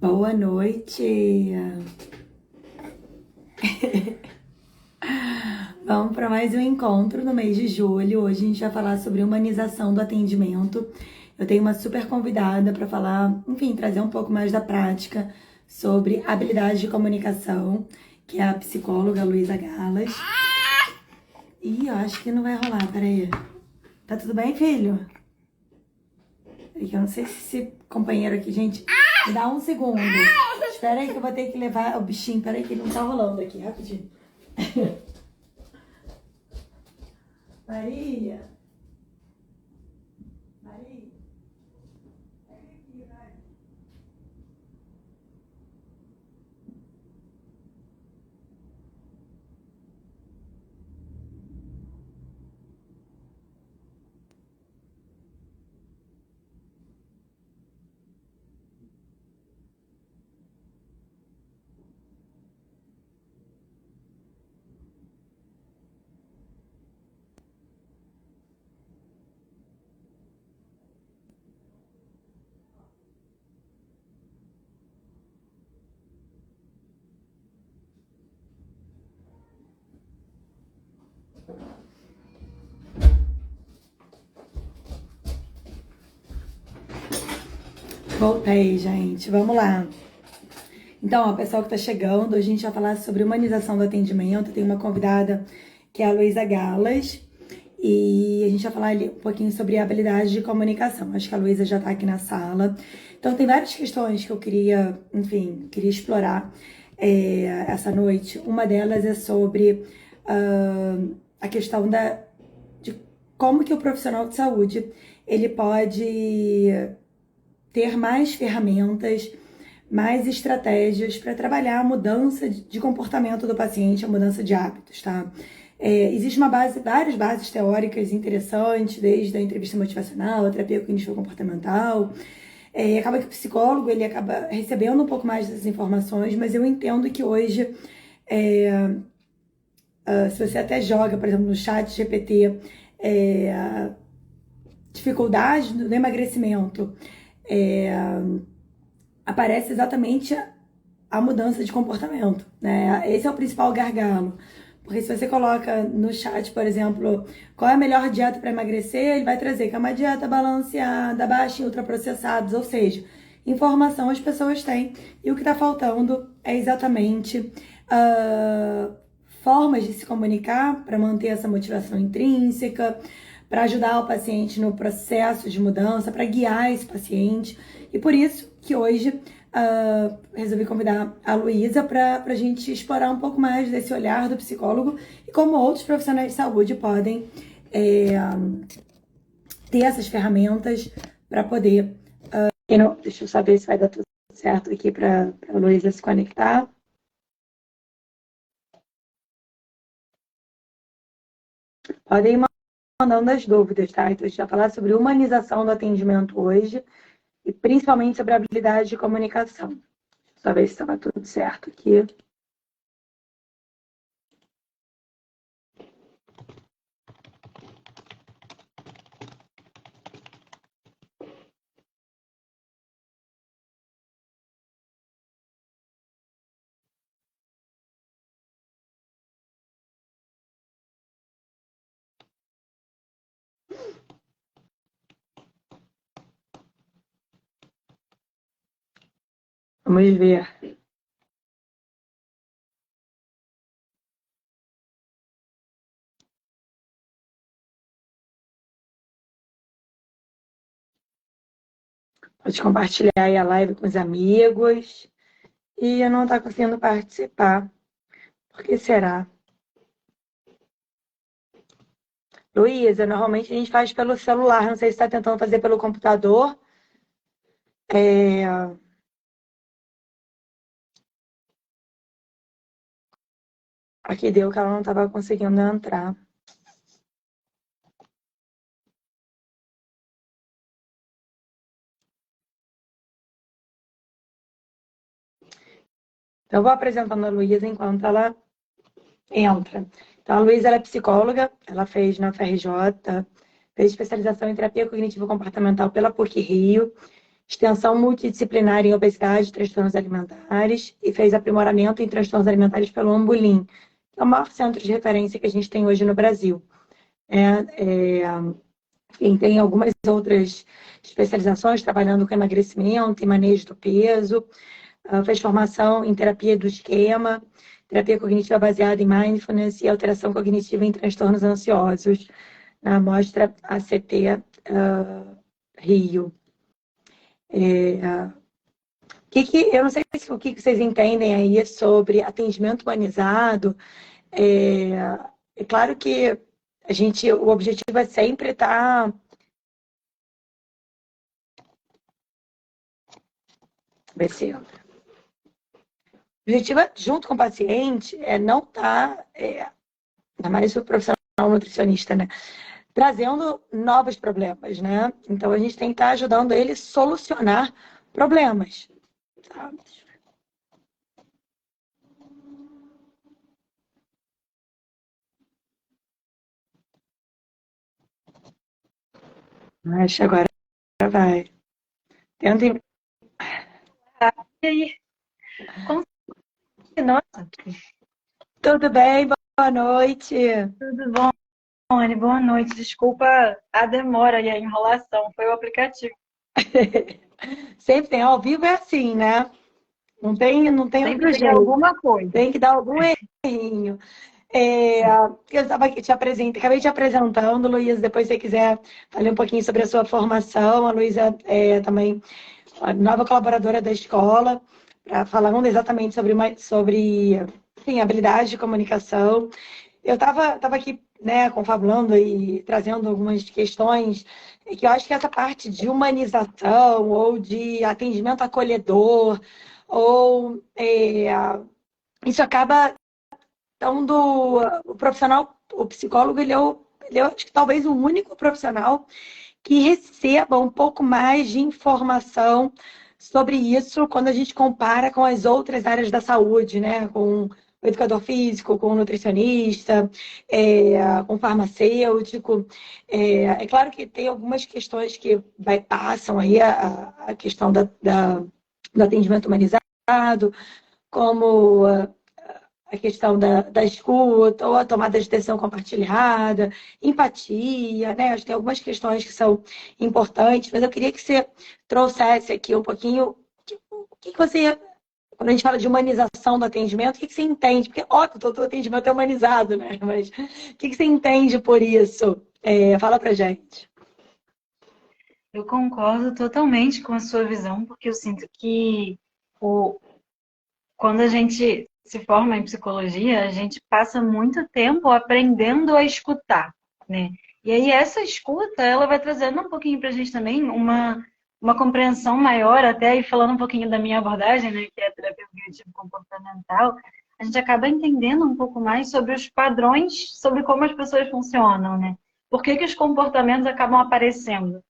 Boa noite! Vamos para mais um encontro no mês de julho. Hoje a gente vai falar sobre humanização do atendimento. Eu tenho uma super convidada para falar, enfim, trazer um pouco mais da prática sobre habilidade de comunicação, que é a psicóloga Luísa Galas. Ih, eu acho que não vai rolar, peraí. Tá tudo bem, filho? Peraí, que eu não sei se esse companheiro aqui, gente, me dá um segundo. Espera aí que eu vou ter que levar o bichinho, peraí que ele não tá rolando aqui, rapidinho. Maria. Maria. Pega aqui, vai. Voltei, gente. Vamos lá. Então, ó, pessoal que tá chegando, hoje a gente vai falar sobre humanização do atendimento. Tem uma convidada que é a Luísa Galas. E a gente vai falar ali um pouquinho sobre habilidade de comunicação. Acho que a Luísa já tá aqui na sala. Então, tem várias questões que eu queria, enfim, queria explorar essa noite. Uma delas é sobre a questão de como que o profissional de saúde ele pode ter mais ferramentas, mais estratégias para trabalhar a mudança de comportamento do paciente, a mudança de hábitos, tá? Existe várias bases teóricas interessantes, desde a entrevista motivacional, a terapia cognitivo-comportamental. Acaba que o psicólogo ele acaba recebendo um pouco mais dessas informações, mas eu entendo que hoje, se você até joga, por exemplo, no chat GPT, dificuldade no emagrecimento, aparece exatamente a mudança de comportamento, né? Esse é o principal gargalo. Porque se você coloca no chat, por exemplo, qual é a melhor dieta para emagrecer, ele vai trazer que é uma dieta balanceada, baixa em ultraprocessados, ou seja, informação as pessoas têm. E o que está faltando é exatamente formas de se comunicar para manter essa motivação intrínseca, para ajudar o paciente no processo de mudança, para guiar esse paciente. E por isso que hoje resolvi convidar a Luísa para a gente explorar um pouco mais desse olhar do psicólogo e como outros profissionais de saúde podem ter essas ferramentas para poder... deixa eu saber se vai dar tudo certo aqui para a Luísa se conectar. Podem ir mandando as dúvidas, tá? Então, a gente vai falar sobre humanização do atendimento hoje e principalmente sobre a habilidade de comunicação. Deixa eu só ver se estava tudo certo aqui. Vamos ver. Pode compartilhar aí a live com os amigos. E eu não está conseguindo participar. Por que será? Luísa, normalmente a gente faz pelo celular. Não sei se está tentando fazer pelo computador. Aqui deu que ela não estava conseguindo entrar. Então, eu vou apresentando a Luísa enquanto ela entra. Então, a Luísa ela é psicóloga, ela fez na UFRJ, fez especialização em terapia cognitivo-comportamental pela PUC Rio extensão multidisciplinar em obesidade e transtornos alimentares e fez aprimoramento em transtornos alimentares pelo Ambulim, que é o maior centro de referência que a gente tem hoje no Brasil. Enfim, tem algumas outras especializações trabalhando com emagrecimento e manejo do peso, fez formação em terapia do esquema, terapia cognitiva baseada em mindfulness e alteração cognitiva em transtornos ansiosos, na mostra ACT Rio. Eu não sei o que vocês entendem aí sobre atendimento humanizado. É claro que o objetivo é sempre estar... Ver se... O objetivo, junto com o paciente, é não estar, ainda mais o profissional nutricionista, né? Trazendo novos problemas, né? Então, a gente tem que estar ajudando ele a solucionar problemas. Tá? Acho que agora vai. Tentem... E aí? Nossa, Tudo bem? Boa noite. tudo bom, Anne? Boa noite. Desculpa a demora e a enrolação. Foi o aplicativo. Sempre tem. Ao vivo é assim, né? Não tem Sempre outro tem jeito. alguma coisa. Tem que dar algum errinho. Eu estava aqui acabei te apresentando, Luísa. Depois, se você quiser falar um pouquinho sobre a sua formação. A Luísa é também a nova colaboradora da escola, falando exatamente sobre enfim, habilidade de comunicação. Eu estava aqui, né, confabulando e trazendo algumas questões que eu acho que essa parte de humanização ou de atendimento acolhedor, ou isso acaba dando o profissional, o psicólogo, ele é acho que talvez o único profissional que receba um pouco mais de informação sobre isso quando a gente compara com as outras áreas da saúde, né? Com o educador físico, com o nutricionista, com o farmacêutico. É claro que tem algumas questões que passam aí a questão do atendimento humanizado, como a questão da escuta, ou a tomada de decisão compartilhada, empatia, né? Acho que tem algumas questões que são importantes, mas eu queria que você trouxesse aqui um pouquinho o que você, quando a gente fala de humanização do atendimento, o que você entende? Porque, óbvio, todo atendimento é humanizado, né? Mas o que você entende por isso? Fala pra gente. Eu concordo totalmente com a sua visão, porque eu sinto que quando a gente se forma em psicologia, a gente passa muito tempo aprendendo a escutar, né? E aí essa escuta, ela vai trazendo um pouquinho para a gente também uma compreensão maior, até aí falando um pouquinho da minha abordagem, né, que é a terapia cognitivo-comportamental, a gente acaba entendendo um pouco mais sobre os padrões, sobre como as pessoas funcionam, né? Por que que os comportamentos acabam aparecendo?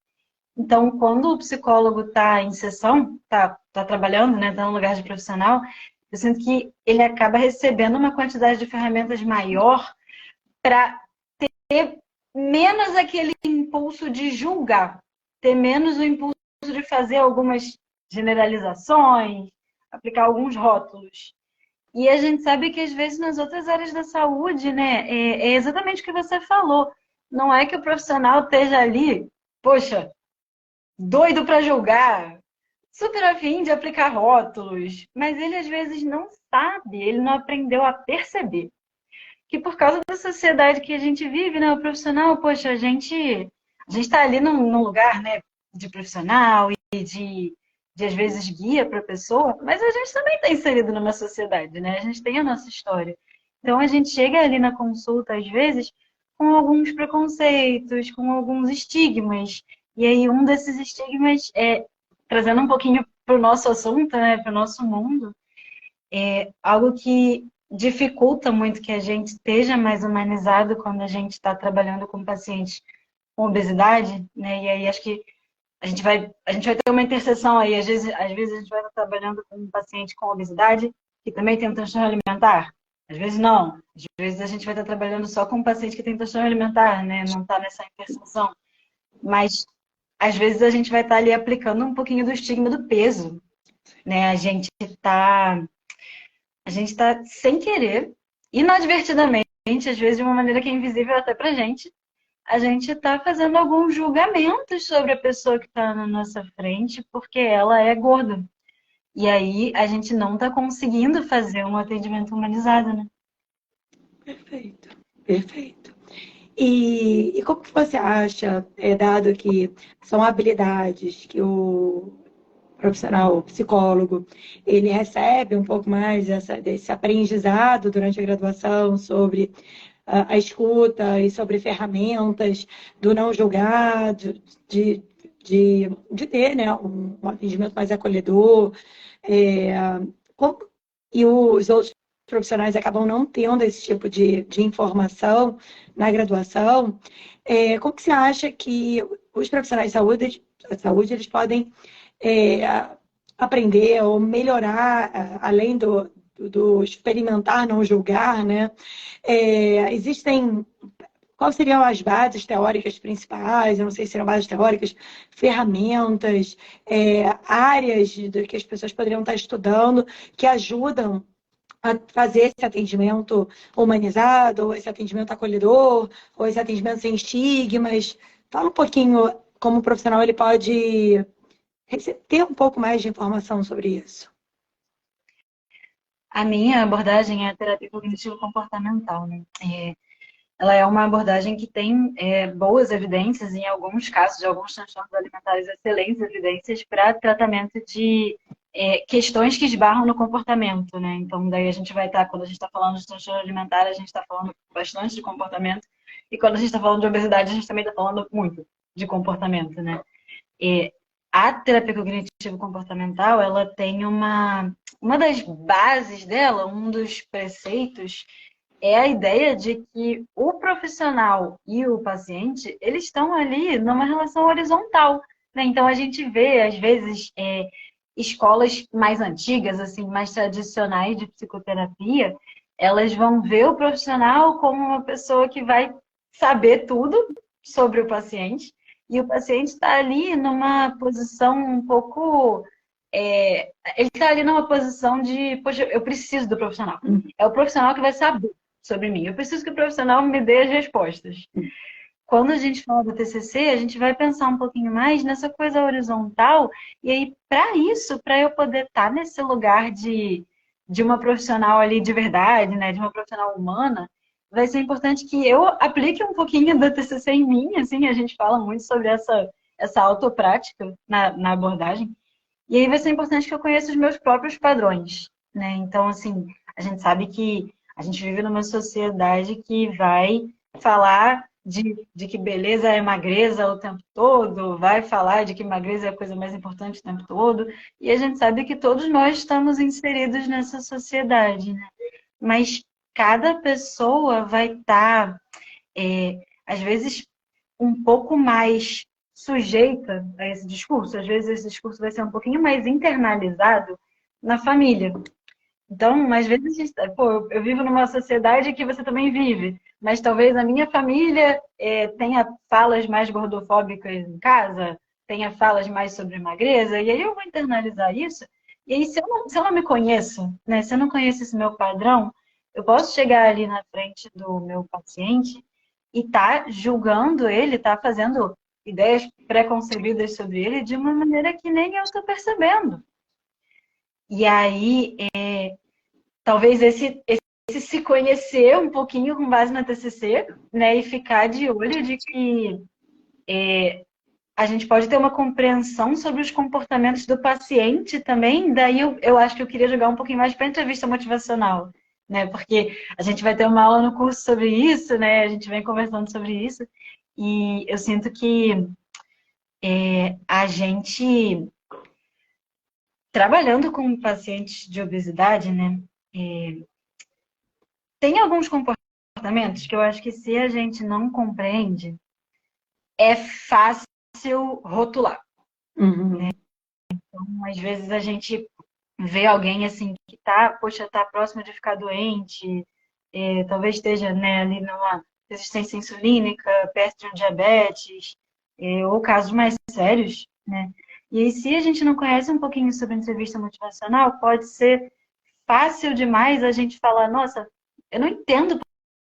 Então, quando o psicólogo está em sessão, tá trabalhando, né, está no lugar de profissional, eu sinto que ele acaba recebendo uma quantidade de ferramentas maior para ter menos aquele impulso de julgar, ter menos o impulso de fazer algumas generalizações, aplicar alguns rótulos. E a gente sabe que às vezes nas outras áreas da saúde, né, é exatamente o que você falou. Não é que o profissional esteja ali, poxa, doido para julgar, super afim de aplicar rótulos, mas ele às vezes não sabe, ele não aprendeu a perceber que por causa da sociedade que a gente vive, né, o profissional, poxa, a gente está ali num lugar, né, de profissional e de às vezes guia para a pessoa, mas a gente também está inserido numa sociedade, né? A gente tem a nossa história. Então a gente chega ali na consulta às vezes com alguns preconceitos, com alguns estigmas. E aí um desses estigmas é trazendo um pouquinho para o nosso assunto, né, para o nosso mundo, algo que dificulta muito que a gente esteja mais humanizado quando a gente está trabalhando com pacientes com obesidade, né? E aí acho que a gente vai ter uma interseção aí. Às vezes a gente vai estar trabalhando com um paciente com obesidade que também tem um transtorno alimentar. Às vezes não. Às vezes a gente vai estar trabalhando só com um paciente que tem transtorno alimentar, né? Não está nessa interseção. Mas às vezes a gente vai estar ali aplicando um pouquinho do estigma do peso, né? Tá, a gente tá sem querer, inadvertidamente, às vezes de uma maneira que é invisível até pra a gente está fazendo alguns julgamentos sobre a pessoa que está na nossa frente porque ela é gorda. E aí a gente não está conseguindo fazer um atendimento humanizado, né? Perfeito, perfeito. E como que você acha, dado que são habilidades que o profissional, o psicólogo, ele recebe um pouco mais desse aprendizado durante a graduação sobre a escuta e sobre ferramentas do não julgar, de, de ter, né, um atendimento mais acolhedor, é, como, e os outros profissionais acabam não tendo esse tipo de informação na graduação, como que você acha que os profissionais de saúde eles podem aprender ou melhorar, além do experimentar, não julgar, né? Existem. Quais seriam as bases teóricas principais? Eu não sei se seriam bases teóricas, ferramentas, áreas que as pessoas poderiam estar estudando que ajudam a fazer esse atendimento humanizado, ou esse atendimento acolhedor, ou esse atendimento sem estigmas. Fala um pouquinho como o profissional ele pode ter um pouco mais de informação sobre isso. A minha abordagem é a terapia cognitivo-comportamental, né? Ela é uma abordagem que tem boas evidências, em alguns casos, de alguns transtornos alimentares, excelentes evidências para tratamento de questões que esbarram no comportamento, né? Então, daí a gente vai estar, quando a gente está falando de transtorno alimentar, a gente está falando bastante de comportamento, e quando a gente está falando de obesidade, a gente também está falando muito de comportamento, né? E a terapia cognitivo-comportamental, ela tem uma das bases dela, um dos preceitos, é a ideia de que o profissional e o paciente, eles estão ali numa relação horizontal, né? Então, a gente vê, às vezes, escolas mais antigas, assim, mais tradicionais de psicoterapia, elas vão ver o profissional como uma pessoa que vai saber tudo sobre o paciente, e o paciente está ali numa posição um pouco. Ele está ali numa posição de, poxa, eu preciso do profissional. É o profissional que vai saber sobre mim. Eu preciso que o profissional me dê as respostas. Quando a gente fala do TCC, a gente vai pensar um pouquinho mais nessa coisa horizontal, e aí, para isso, para eu poder estar nesse lugar de uma profissional ali de verdade, né, de uma profissional humana, vai ser importante que eu aplique um pouquinho do TCC em mim, assim, a gente fala muito sobre essa autoprática na abordagem, e aí vai ser importante que eu conheça os meus próprios padrões, né? Então, assim, a gente sabe que a gente vive numa sociedade que vai falar de que beleza é magreza o tempo todo, vai falar de que magreza é a coisa mais importante o tempo todo, e a gente sabe que todos nós estamos inseridos nessa sociedade, né? Mas cada pessoa vai estar, às vezes, um pouco mais sujeita a esse discurso. Às vezes esse discurso vai ser um pouquinho mais internalizado na família. Então, às vezes, pô, eu vivo numa sociedade que você também vive, mas talvez a minha família tenha falas mais gordofóbicas em casa, tenha falas mais sobre magreza, e aí eu vou internalizar isso. E aí, se eu não me conheço, né, se eu não conheço esse meu padrão, eu posso chegar ali na frente do meu paciente e tá julgando ele, tá fazendo ideias preconcebidas sobre ele de uma maneira que nem eu estou percebendo. E aí, talvez esse se conhecer um pouquinho com base na TCC, né, e ficar de olho de que a gente pode ter uma compreensão sobre os comportamentos do paciente também. Daí eu acho que eu queria jogar um pouquinho mais para a entrevista motivacional, né, porque a gente vai ter uma aula no curso sobre isso, né, a gente vem conversando sobre isso, e eu sinto que a gente, trabalhando com pacientes de obesidade, né, tem alguns comportamentos que eu acho que se a gente não compreende, é fácil rotular. Uhum. Então, às vezes a gente vê alguém assim que tá, poxa, tá próximo de ficar doente, talvez esteja, né, ali numa resistência insulínica, perto de um diabetes, ou casos mais sérios, né? E aí, se a gente não conhece um pouquinho sobre entrevista motivacional, pode ser fácil demais a gente falar, nossa, eu não entendo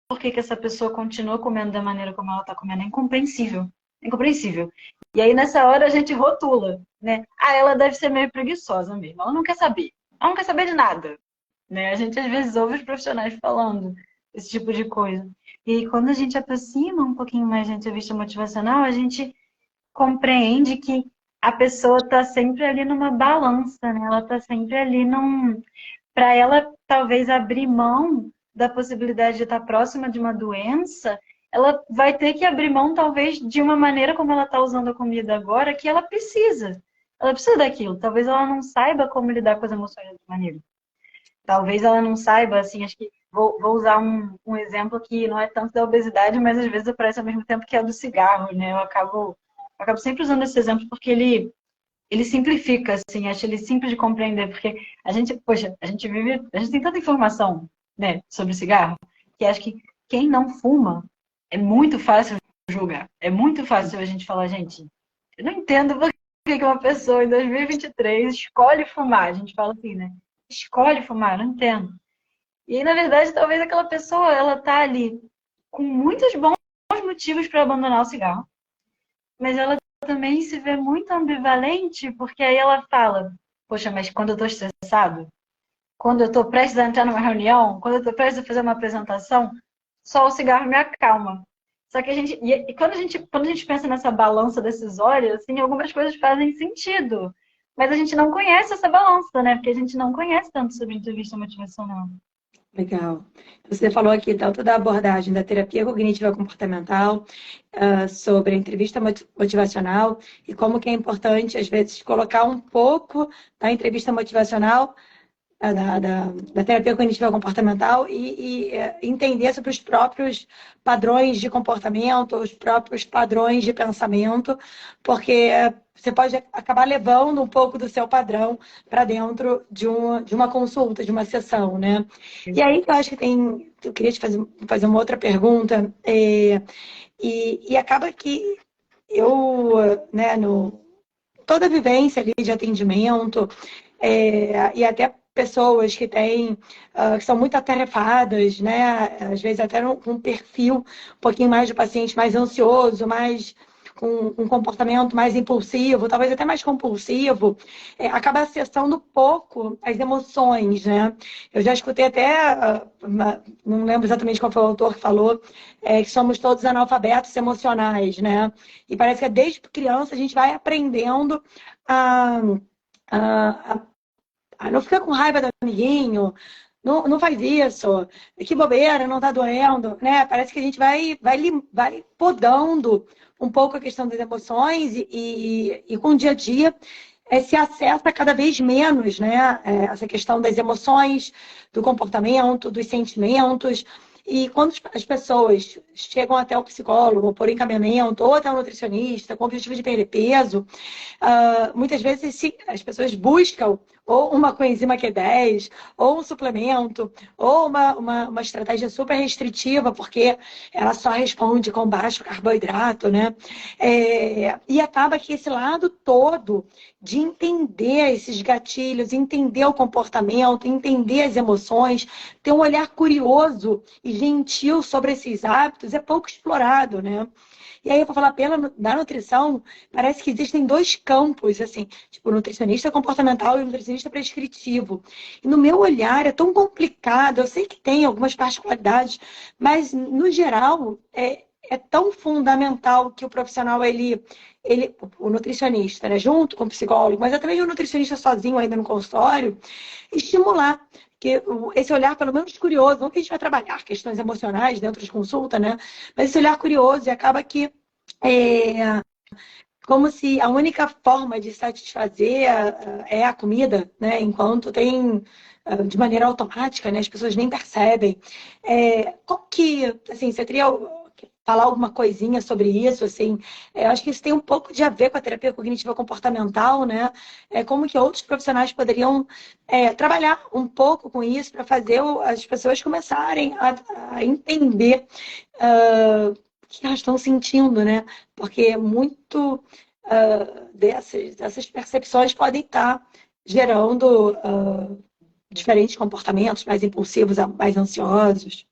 por que que essa pessoa continua comendo da maneira como ela está comendo. É incompreensível. É incompreensível. E aí, nessa hora, a gente rotula, né? Ah, ela deve ser meio preguiçosa mesmo. Ela não quer saber. Ela não quer saber de nada, né? A gente, às vezes, ouve os profissionais falando esse tipo de coisa. E aí, quando a gente aproxima um pouquinho mais da entrevista motivacional, a gente compreende que a pessoa está sempre ali numa balança, né? Ela está sempre ali num para ela talvez abrir mão da possibilidade de estar próxima de uma doença, ela vai ter que abrir mão talvez de uma maneira como ela está usando a comida agora, que ela precisa. Ela precisa daquilo. Talvez ela não saiba como lidar com as emoções de outra maneira. Talvez ela não saiba, assim, acho que vou usar um exemplo que não é tanto da obesidade, mas às vezes aparece ao mesmo tempo que é do cigarro, né? Eu acabo sempre usando esse exemplo porque ele simplifica, assim, acho ele simples de compreender, porque a gente, poxa, a gente tem tanta informação, né, sobre cigarro, que acho que quem não fuma é muito fácil julgar. É muito fácil a gente falar, gente, eu não entendo por que que uma pessoa em 2023 escolhe fumar. A gente fala assim, né? Escolhe fumar, eu não entendo. E aí, na verdade, talvez aquela pessoa, ela tá ali com muitos bons motivos para abandonar o cigarro, mas ela também se vê muito ambivalente, porque aí ela fala, poxa, mas quando eu estou estressado, quando eu estou prestes a entrar numa reunião, quando eu estou prestes a fazer uma apresentação, só o cigarro me acalma. Só que quando a gente pensa nessa balança decisória, assim, algumas coisas fazem sentido. Mas a gente não conhece essa balança, né? Porque a gente não conhece tanto sobre entrevista motivacional. Legal. Você falou aqui tanto da abordagem da terapia cognitiva comportamental, sobre a entrevista motivacional e como que é importante, às vezes, colocar um pouco da entrevista motivacional da terapia cognitiva comportamental e entender sobre os próprios padrões de comportamento, os próprios padrões de pensamento, porque você pode acabar levando um pouco do seu padrão para dentro de uma consulta, de uma sessão, né? E aí eu acho que eu queria te fazer uma outra pergunta, e acaba que eu, né, toda a vivência ali de atendimento, e até pessoas que têm, que são muito atarefadas, né? Às vezes até com um perfil um pouquinho mais de paciente mais ansioso, mais com um comportamento mais impulsivo, talvez até mais compulsivo, acaba acessando pouco as emoções, né? Eu já escutei até, não lembro exatamente qual foi o autor que falou, que somos todos analfabetos emocionais, né? E parece que desde criança a gente vai aprendendo a, a, não fica com raiva do amiguinho, não faz isso, que bobeira, não tá doendo, né? Parece que a gente vai podando um pouco a questão das emoções e com o dia a dia se acessa cada vez menos, né? Essa questão das emoções, do comportamento, dos sentimentos. E quando as pessoas chegam até o psicólogo, ou por encaminhamento, ou até o nutricionista, com o objetivo de perder peso, muitas vezes as pessoas buscam ou uma coenzima Q10, ou um suplemento, ou uma estratégia super restritiva, porque ela só responde com baixo carboidrato, né? E acaba que esse lado todo de entender esses gatilhos, entender o comportamento, entender as emoções, ter um olhar curioso e gentil sobre esses hábitos é pouco explorado, né? E aí eu vou falar da nutrição, parece que existem dois campos, assim, tipo, o nutricionista comportamental e o nutricionista prescritivo. E no meu olhar é tão complicado, eu sei que tem algumas particularidades, mas no geral é tão fundamental que o profissional, o nutricionista, né, junto com o psicólogo, mas até mesmo o nutricionista sozinho ainda no consultório, estimular que esse olhar, pelo menos curioso, não que a gente vai trabalhar questões emocionais dentro de consulta, né? Mas esse olhar curioso, e acaba que como se a única forma de satisfazer é a comida, né? Enquanto tem de maneira automática, né? As pessoas nem percebem. Como que, assim, você teria falar alguma coisinha sobre isso, assim? Eu acho que isso tem um pouco de a ver com a terapia cognitiva comportamental, né? Como que outros profissionais poderiam trabalhar um pouco com isso para fazer as pessoas começarem a entender que elas estão sentindo, né? Porque muito dessas percepções podem estar gerando diferentes comportamentos mais impulsivos, mais ansiosos.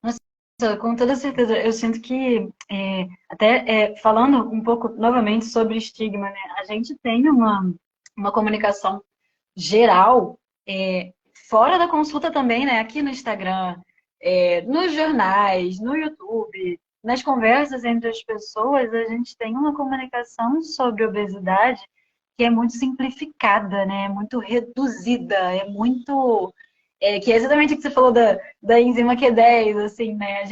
Nossa, com toda certeza, eu sinto que, até falando um pouco novamente sobre estigma, né? A gente tem uma comunicação geral, fora da consulta também, né? Aqui no Instagram, nos jornais, no YouTube, nas conversas entre as pessoas, a gente tem uma comunicação sobre obesidade que é muito simplificada, né? Muito reduzida, que é exatamente o que você falou da enzima Q10, assim, né?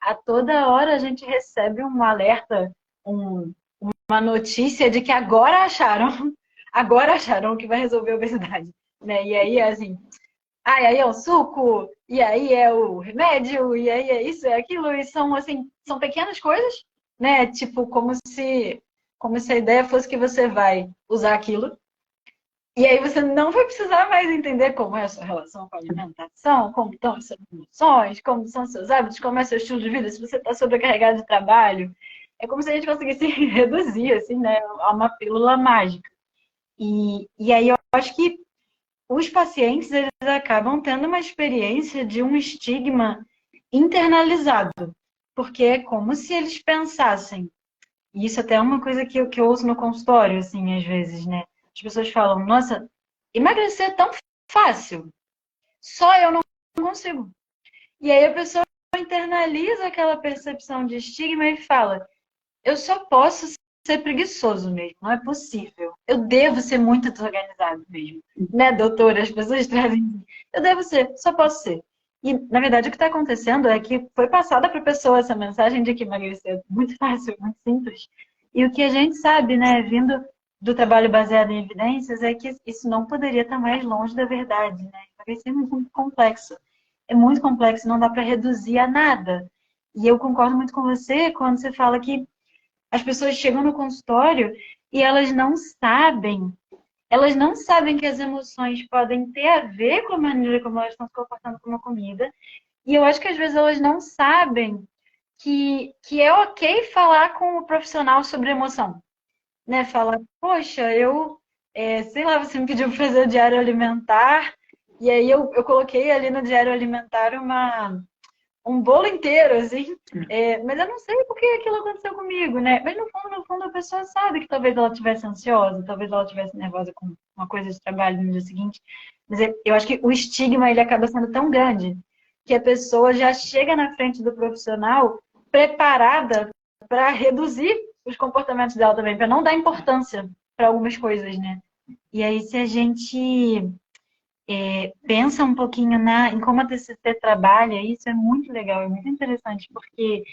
A toda hora, a gente recebe um alerta, uma notícia de que agora acharam que vai resolver a obesidade, né? E aí, assim, aí é o suco, e aí é o remédio, e aí é isso, é aquilo, e são, assim, são pequenas coisas, né? Tipo, como se a ideia fosse que você vai usar aquilo, e aí você não vai precisar mais entender como é a sua relação com a alimentação, como estão as suas emoções, como são os seus hábitos, como é o seu estilo de vida, se você está sobrecarregado de trabalho. É como se a gente conseguisse reduzir, assim, né, a uma pílula mágica. E aí eu acho que os pacientes, eles acabam tendo uma experiência de um estigma internalizado. Porque é como se eles pensassem, e isso até é uma coisa que eu ouço no consultório, assim, às vezes, né? As pessoas falam, nossa, emagrecer é tão fácil, só eu não consigo. E aí a pessoa internaliza aquela percepção de estigma e fala, eu só posso ser preguiçoso mesmo, não é possível. Eu devo ser muito desorganizado mesmo. Né, doutora? As pessoas trazem. Eu devo ser, só posso ser. E, na verdade, o que está acontecendo é que foi passada para a pessoa essa mensagem de que emagrecer é muito fácil, muito simples. E o que a gente sabe, né, vindo do trabalho baseado em evidências, é que isso não poderia estar mais longe da verdade, né? Emagrecer é muito complexo. É muito complexo, não dá para reduzir a nada. E eu concordo muito com você quando você fala que as pessoas chegam no consultório e elas não sabem que as emoções podem ter a ver com a maneira como elas estão se comportando com uma comida. E eu acho que às vezes elas não sabem que é ok falar com o profissional sobre emoção. Né? Falar, poxa, sei lá, você me pediu para fazer o diário alimentar, e aí eu coloquei ali no diário alimentar um bolo inteiro, assim. Mas eu não sei por que aquilo aconteceu comigo, né? Mas no fundo, a pessoa sabe que talvez ela estivesse ansiosa, talvez ela estivesse nervosa com uma coisa de trabalho no dia seguinte. Mas eu acho que o estigma, ele acaba sendo tão grande que a pessoa já chega na frente do profissional preparada para reduzir os comportamentos dela também, para não dar importância para algumas coisas, né? E aí, se a gente pensa um pouquinho em como a TCC trabalha, isso é muito legal, é muito interessante, porque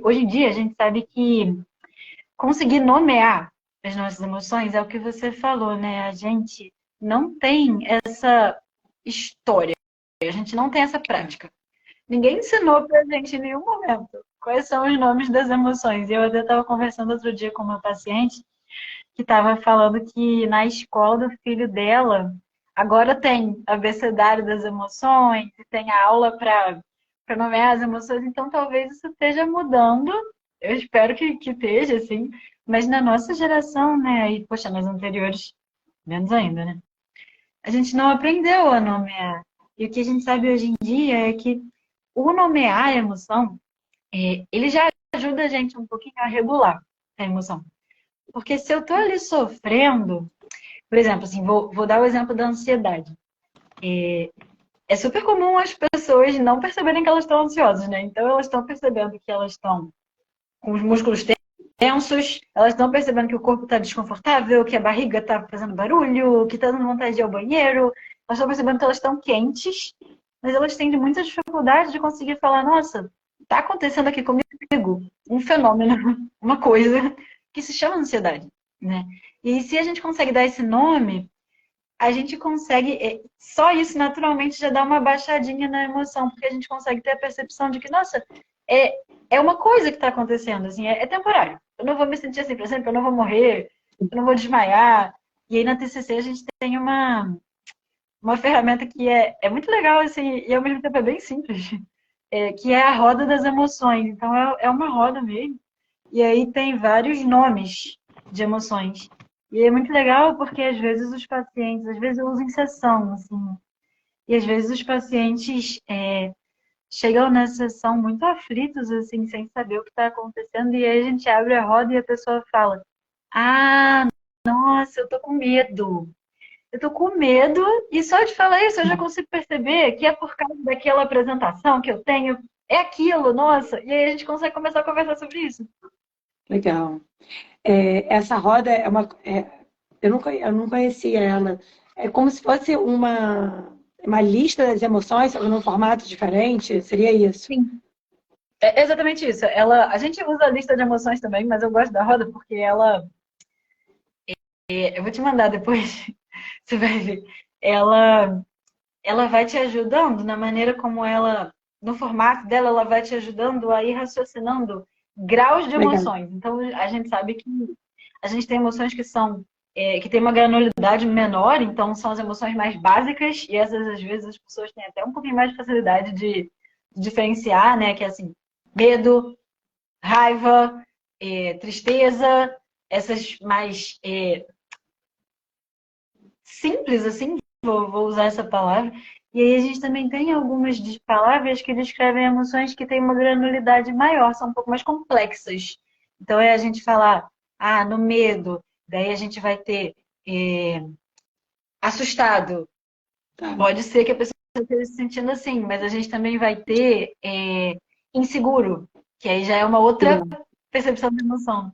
hoje em dia, a gente sabe que conseguir nomear as nossas emoções é o que você falou, né? A gente não tem essa história, a gente não tem essa prática. Ninguém ensinou pra gente em nenhum momento quais são os nomes das emoções. Eu até estava conversando outro dia com uma paciente que estava falando que na escola do filho dela agora tem abecedário das emoções, tem a aula para nomear as emoções, então talvez isso esteja mudando. Eu espero que esteja, assim, mas na nossa geração, né? E, poxa, nas anteriores, menos ainda, né? A gente não aprendeu a nomear. E o que a gente sabe hoje em dia é que o nomear a emoção, ele já ajuda a gente um pouquinho a regular a emoção. Porque se eu tô ali sofrendo, por exemplo, assim, vou dar o exemplo da ansiedade. É super comum as pessoas não perceberem que elas estão ansiosas, né? Então elas estão percebendo que elas estão com os músculos tensos, elas estão percebendo que o corpo está desconfortável, que a barriga está fazendo barulho, que está dando vontade de ir ao banheiro. Elas estão percebendo que elas estão quentes, mas elas têm muita dificuldade de conseguir falar, nossa, está acontecendo aqui comigo um fenômeno, uma coisa que se chama ansiedade, né? E se a gente consegue dar esse nome, a gente consegue, só isso naturalmente já dá uma baixadinha na emoção, porque a gente consegue ter a percepção de que, nossa, é uma coisa que está acontecendo, assim, é temporário. Eu não vou me sentir assim, por exemplo, eu não vou morrer, eu não vou desmaiar. E aí na TCC a gente tem uma ferramenta que é muito legal, assim, e ao mesmo tempo é bem simples. que é a roda das emoções. Então, é uma roda mesmo. E aí tem vários nomes de emoções. E é muito legal porque às vezes os pacientes, às vezes eu uso em sessão, assim, e às vezes os pacientes chegam na sessão muito aflitos, assim, sem saber o que está acontecendo, e aí a gente abre a roda e a pessoa fala: Ah, nossa, eu tô com medo. Eu tô com medo, e só de falar isso eu já consigo perceber que é por causa daquela apresentação que eu tenho, é aquilo, nossa, e aí a gente consegue começar a conversar sobre isso. Legal. Essa roda é eu não conhecia ela. É como se fosse uma lista das emoções, só que num formato diferente. Seria isso? Sim. É exatamente isso. A gente usa a lista de emoções também, mas eu gosto da roda porque eu vou te mandar depois, você vai ver. Ela, ela vai te ajudando na maneira como no formato dela, ela vai te ajudando a ir raciocinando graus de Legal. emoções. Então, a gente sabe que a gente tem emoções que tem uma granularidade menor, então são as emoções mais básicas, e essas, às vezes, as pessoas têm até um pouquinho mais de facilidade de diferenciar, né? Que é assim, medo, raiva, tristeza, essas mais simples, assim, vou usar essa palavra. E aí a gente também tem algumas palavras que descrevem emoções que têm uma granularidade maior, são um pouco mais complexas. Então é a gente falar, no medo, daí a gente vai ter é, assustado. Tá. Pode ser que a pessoa esteja se sentindo assim, mas a gente também vai ter inseguro, que aí já é uma outra Legal. percepção da emoção.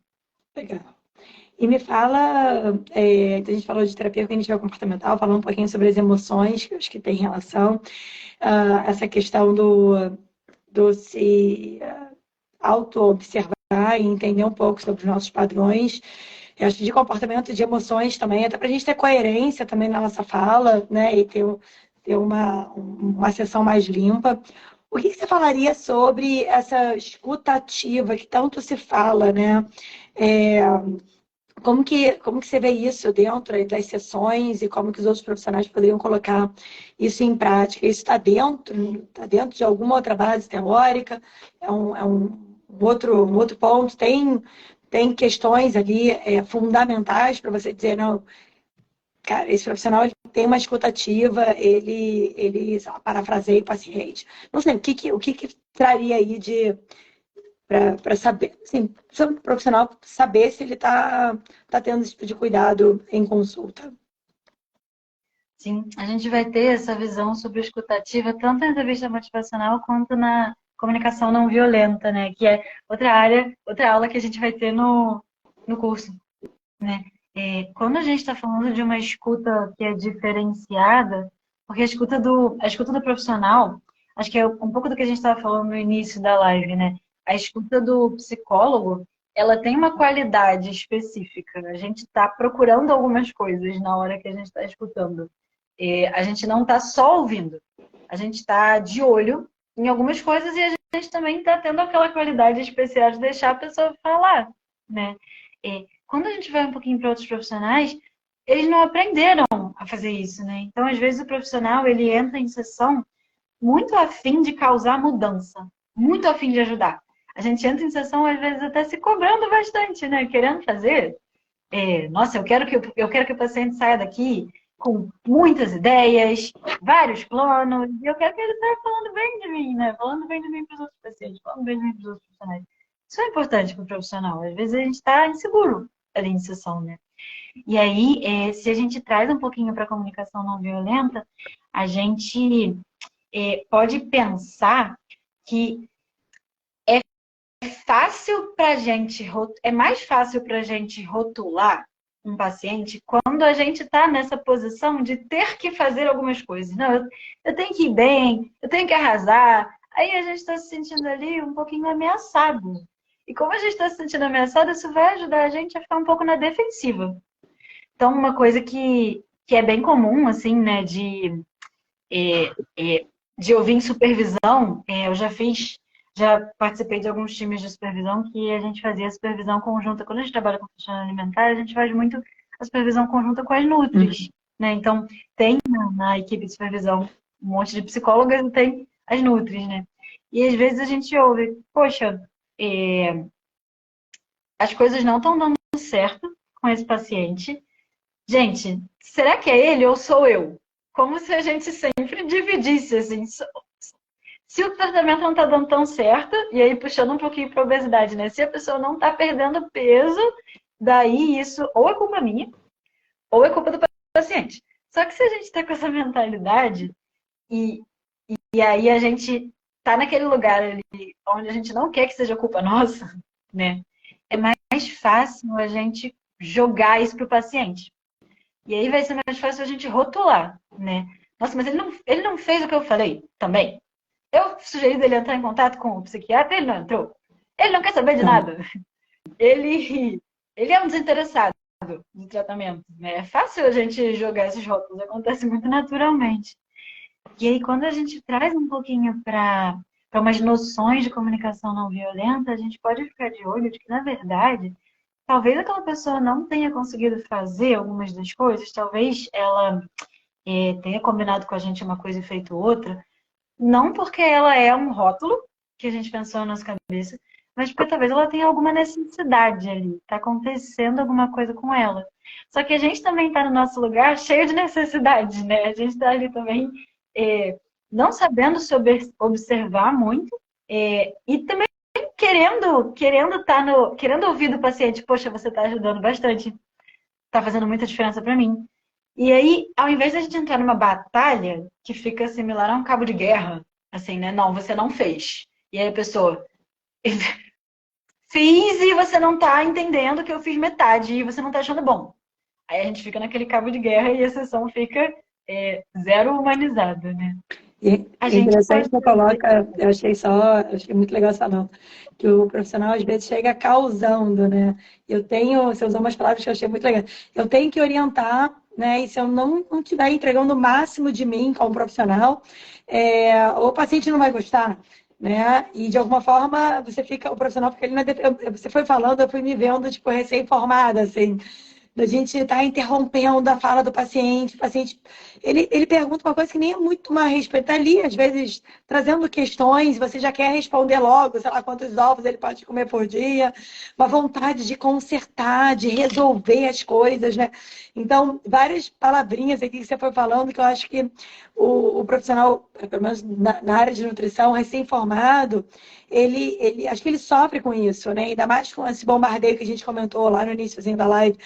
Legal. E me fala, a gente falou de terapia cognitiva comportamental, falando um pouquinho sobre as emoções, que eu acho que tem relação, essa questão do se auto-observar e entender um pouco sobre os nossos padrões. Eu acho de comportamento, de emoções também, até para a gente ter coerência também na nossa fala, né? E ter uma sessão mais limpa. O que você falaria sobre essa escuta ativa que tanto se fala, né? É, como que você vê isso dentro aí das sessões e como que os outros profissionais poderiam colocar isso em prática? Isso está dentro de alguma outra base teórica? Um outro ponto? Tem questões ali fundamentais para você dizer, não, cara, esse profissional ele tem uma escutativa, ele sei lá, parafraseia o paciente. Não sei, o que traria aí de para saber, assim, sobre o profissional saber se ele tá tendo esse tipo de cuidado em consulta. Sim, a gente vai ter essa visão sobre a escutativa tanto na entrevista motivacional quanto na comunicação não violenta, né? Que é outra aula que a gente vai ter no curso, né? Quando a gente está falando de uma escuta que é diferenciada, porque a escuta do profissional, acho que é um pouco do que a gente estava falando no início da live, né? A escuta do psicólogo, ela tem uma qualidade específica. A gente está procurando algumas coisas na hora que a gente está escutando. A gente não está só ouvindo, a gente está de olho em algumas coisas e a gente também está tendo aquela qualidade especial de deixar a pessoa falar, né? Quando a gente vai um pouquinho para outros profissionais, eles não aprenderam a fazer isso, né? Então, às vezes, o profissional ele entra em sessão muito afim de causar mudança, muito afim de ajudar. A gente entra em sessão, às vezes, até se cobrando bastante, né? Querendo fazer. Nossa, eu quero que o paciente saia daqui com muitas ideias, vários planos, e eu quero que ele saia falando bem de mim, né? Falando bem de mim para os outros pacientes, falando bem de mim para os outros profissionais. Isso é importante para o profissional. Às vezes a gente está inseguro ali em sessão, né? E aí, se a gente traz um pouquinho para a comunicação não violenta, a gente pode pensar que é mais fácil para a gente rotular um paciente quando a gente está nessa posição de ter que fazer algumas coisas. Não, eu tenho que ir bem, eu tenho que arrasar. Aí a gente está se sentindo ali um pouquinho ameaçado. E como a gente está se sentindo ameaçado, isso vai ajudar a gente a ficar um pouco na defensiva. Então, uma coisa que é bem comum, assim, né, é, de ouvir em supervisão, eu já participei de alguns times de supervisão que a gente fazia supervisão conjunta. Quando a gente trabalha com funcionário alimentar, a gente faz muito a supervisão conjunta com as nutris, né? Então, tem na equipe de supervisão um monte de psicólogas e tem as nutris, né? E às vezes a gente ouve, poxa, é, as coisas não estão dando certo com esse paciente. Gente, será que é ele ou sou eu? Como se a gente sempre dividisse, assim, se o tratamento não está dando tão certo, e aí puxando um pouquinho para obesidade, né? Se a pessoa não está perdendo peso, daí isso ou é culpa minha, ou é culpa do paciente. Só que se a gente está com essa mentalidade, e, e aí a gente tá naquele lugar ali onde a gente não quer que seja culpa nossa, né? É mais fácil a gente jogar isso pro paciente. E aí vai ser mais fácil a gente rotular, né? Nossa, mas ele não fez o que eu falei também. Eu sugeri dele entrar em contato com o psiquiatra, ele não entrou. Ele não quer saber de Não. nada. Ele é um desinteressado do tratamento, né? É fácil a gente jogar esses rótulos, acontece muito naturalmente. E aí, quando a gente traz um pouquinho para umas noções de comunicação não violenta, a gente pode ficar de olho de que, na verdade, talvez aquela pessoa não tenha conseguido fazer algumas das coisas, talvez ela tenha combinado com a gente uma coisa e feito outra, não porque ela é um rótulo que a gente pensou na nossa cabeça, mas porque talvez ela tenha alguma necessidade ali, está acontecendo alguma coisa com ela. Só que a gente também está no nosso lugar cheio de necessidades, né? A gente está ali também é, não sabendo se observar muito e também querendo ouvir do paciente, poxa, você está ajudando bastante, está fazendo muita diferença para mim. E aí, ao invés de a gente entrar numa batalha que fica similar a um cabo de guerra, assim, né? Não, você não fez. E aí a pessoa, fiz e você não tá entendendo que eu fiz metade e você não tá achando bom. Aí a gente fica naquele cabo de guerra e a sessão fica zero humanizada, né? E A é gente interessante pode que você fazer. coloca, eu achei muito legal essa nota, que o profissional às vezes chega causando, né? Você usou umas palavras que eu achei muito legal. Eu tenho que orientar, né? E se eu não estiver entregando o máximo de mim como profissional, o paciente não vai gostar, né? E de alguma forma o profissional, porque ele não é, você foi falando, eu fui me vendo, tipo, recém-formada, assim. Da gente estar interrompendo a fala do paciente. O paciente, ele pergunta uma coisa que nem é muito uma respeito. Tá ali, às vezes, trazendo questões, você já quer responder logo, sei lá quantos ovos ele pode comer por dia, uma vontade de consertar, de resolver as coisas, né? Então, várias palavrinhas aqui que você foi falando, que eu acho que o profissional, pelo menos na área de nutrição, recém-formado, acho que ele sofre com isso, né? Ainda mais com esse bombardeio que a gente comentou lá no início da live,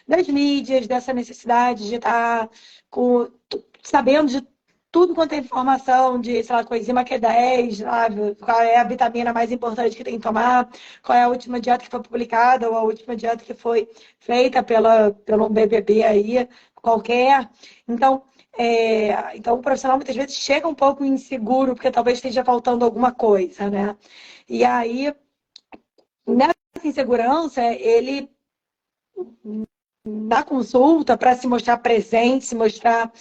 das mídias, dessa necessidade de estar sabendo de tudo quanto é informação, de, sei lá, coenzima Q10, lá, qual é a vitamina mais importante que tem que tomar, qual é a última dieta que foi publicada, ou a última dieta que foi feita pelo BBB aí, qualquer. Então, então, o profissional muitas vezes chega um pouco inseguro, porque talvez esteja faltando alguma coisa, né? E aí, nessa insegurança, ele na consulta, para se mostrar presente, se mostrar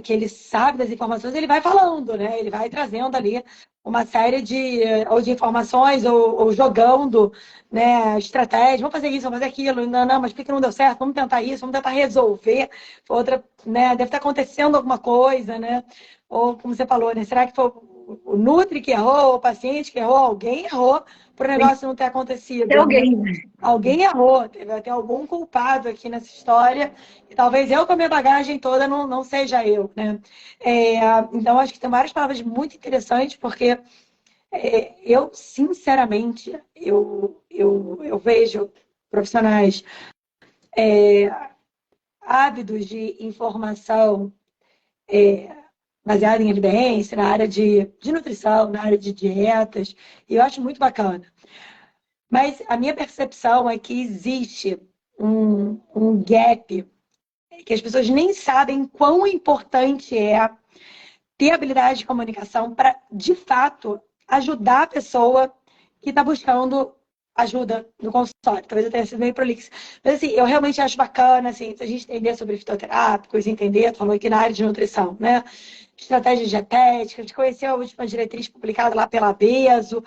que ele sabe das informações, ele vai falando, né? Ele vai trazendo ali uma série ou de informações ou jogando, né, estratégias. Vamos fazer isso, vamos fazer aquilo. Não, não, mas por que não deu certo? Vamos tentar isso, vamos tentar resolver. Outra, né, deve estar acontecendo alguma coisa, né? Ou, como você falou, né? Será que foi o Nutri que errou, o paciente que errou? Alguém errou para o Tem que negócio não ter ter acontecido, né? alguém. Alguém errou, teve até algum culpado aqui nessa história, e talvez eu com a minha bagagem toda não seja eu, né? Então, acho que tem várias palavras muito interessantes, porque eu, sinceramente, eu vejo profissionais ávidos de informação baseada em evidência, na área de nutrição, na área de dietas, e eu acho muito bacana. Mas a minha percepção é que existe um gap que as pessoas nem sabem quão importante é ter habilidade de comunicação para, de fato, ajudar a pessoa que está buscando ajuda no consultório. Talvez eu tenha sido meio prolixo. Mas, assim, eu realmente acho bacana, assim, se a gente entender sobre fitoterápicos, entender, tu falou aqui na área de nutrição, né? Estratégias dietéticas, de conhecer a última diretriz publicada lá pela BESO,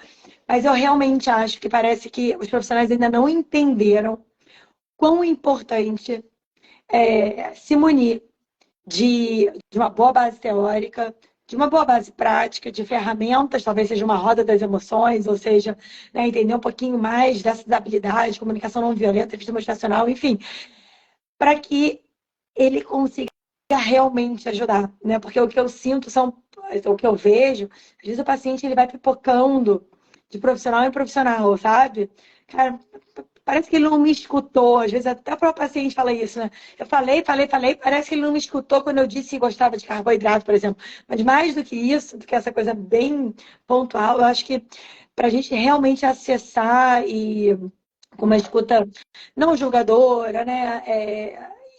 mas eu realmente acho que parece que os profissionais ainda não entenderam quão importante se munir de uma boa base teórica, de uma boa base prática, de ferramentas, talvez seja uma roda das emoções, ou seja, né, entender um pouquinho mais dessas habilidades, comunicação não violenta, vida motivacional, enfim, para que ele consiga realmente ajudar, né? Porque o que eu sinto o que eu vejo, às vezes o paciente ele vai pipocando de profissional em profissional, sabe? Cara, parece que ele não me escutou, às vezes até o próprio paciente fala isso, né? Eu falei, parece que ele não me escutou quando eu disse que gostava de carboidrato, por exemplo. Mas mais do que isso, do que essa coisa bem pontual, eu acho que para a gente realmente acessar e com uma escuta não julgadora, né?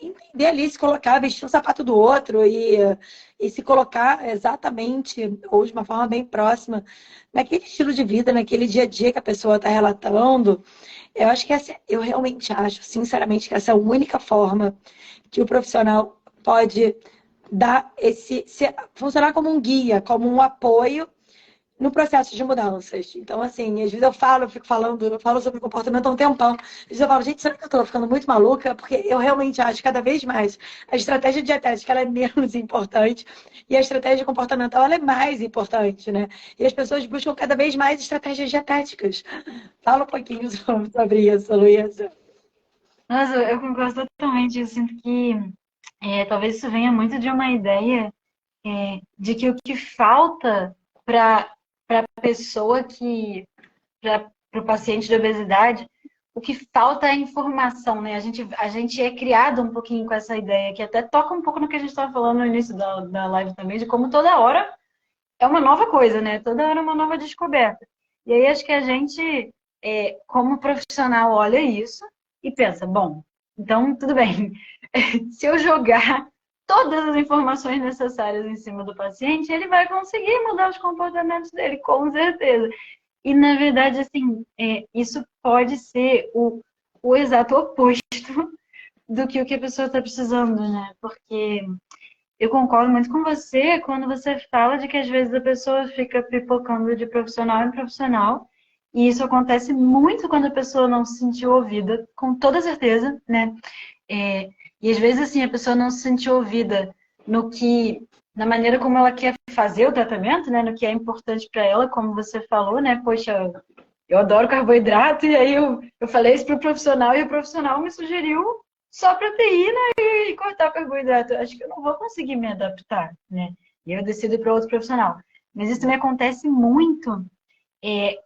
Entender ali, se colocar, vestir o sapato do outro e se colocar exatamente, ou de uma forma bem próxima, naquele estilo de vida, naquele dia a dia que a pessoa está relatando. Eu acho que eu realmente acho, sinceramente, que essa é a única forma que o profissional pode dar funcionar como um guia, como um apoio no processo de mudanças. Então, assim, às vezes eu fico falando, eu falo sobre comportamento há um tempão. Às vezes eu falo, gente, será que eu tô ficando muito maluca? Porque eu realmente acho que cada vez mais a estratégia dietética ela é menos importante e a estratégia comportamental ela é mais importante, né? E as pessoas buscam cada vez mais estratégias dietéticas. Fala um pouquinho sobre isso, Luísa. Nossa, eu concordo totalmente. Eu sinto que talvez isso venha muito de uma ideia de que o que falta para a pessoa para o paciente de obesidade, o que falta é informação, né? A gente é criado um pouquinho com essa ideia, que até toca um pouco no que a gente estava falando no início da live também, de como toda hora é uma nova coisa, né? Toda hora é uma nova descoberta. E aí acho que a gente, como profissional, olha isso e pensa, bom, então tudo bem. Se eu jogar todas as informações necessárias em cima do paciente, ele vai conseguir mudar os comportamentos dele, com certeza. E, na verdade, assim, isso pode ser o exato oposto do que o que a pessoa está precisando, né? Porque eu concordo muito com você quando você fala de que às vezes a pessoa fica pipocando de profissional em profissional, e isso acontece muito quando a pessoa não se sentiu ouvida, com toda certeza, né? E às vezes assim a pessoa não se sentiu ouvida na maneira como ela quer fazer o tratamento, né? No que é importante para ela, como você falou, né? Poxa, eu adoro carboidrato, e aí eu falei isso para o profissional e o profissional me sugeriu só proteína e cortar o carboidrato. Acho que eu não vou conseguir me adaptar, né? E eu decido ir para outro profissional. Mas isso me acontece muito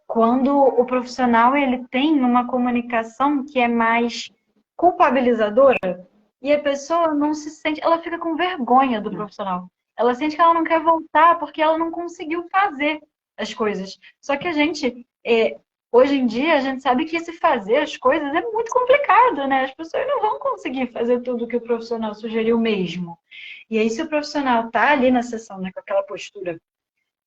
quando o profissional ele tem uma comunicação que é mais culpabilizadora e a pessoa não se sente, ela fica com vergonha do profissional. Ela sente que ela não quer voltar porque ela não conseguiu fazer as coisas. Só que a gente, hoje em dia, a gente sabe que se fazer as coisas é muito complicado, né? As pessoas não vão conseguir fazer tudo que o profissional sugeriu mesmo. E aí, se o profissional tá ali na sessão, né, com aquela postura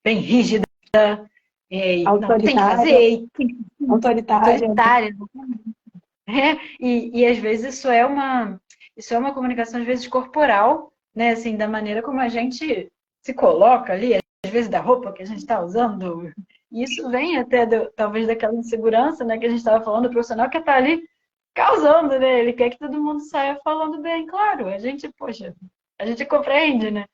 bem rígida, não, tem que Autoritária, fazer, tem que autoritária. autoritária, e às vezes isso é uma comunicação, às vezes, corporal, né? Assim, da maneira como a gente se coloca ali, às vezes da roupa que a gente está usando. E isso vem até, talvez, daquela insegurança, né? Que a gente estava falando, do profissional que está ali causando, né? Ele quer que todo mundo saia falando bem, claro. A gente, poxa, a gente compreende, né?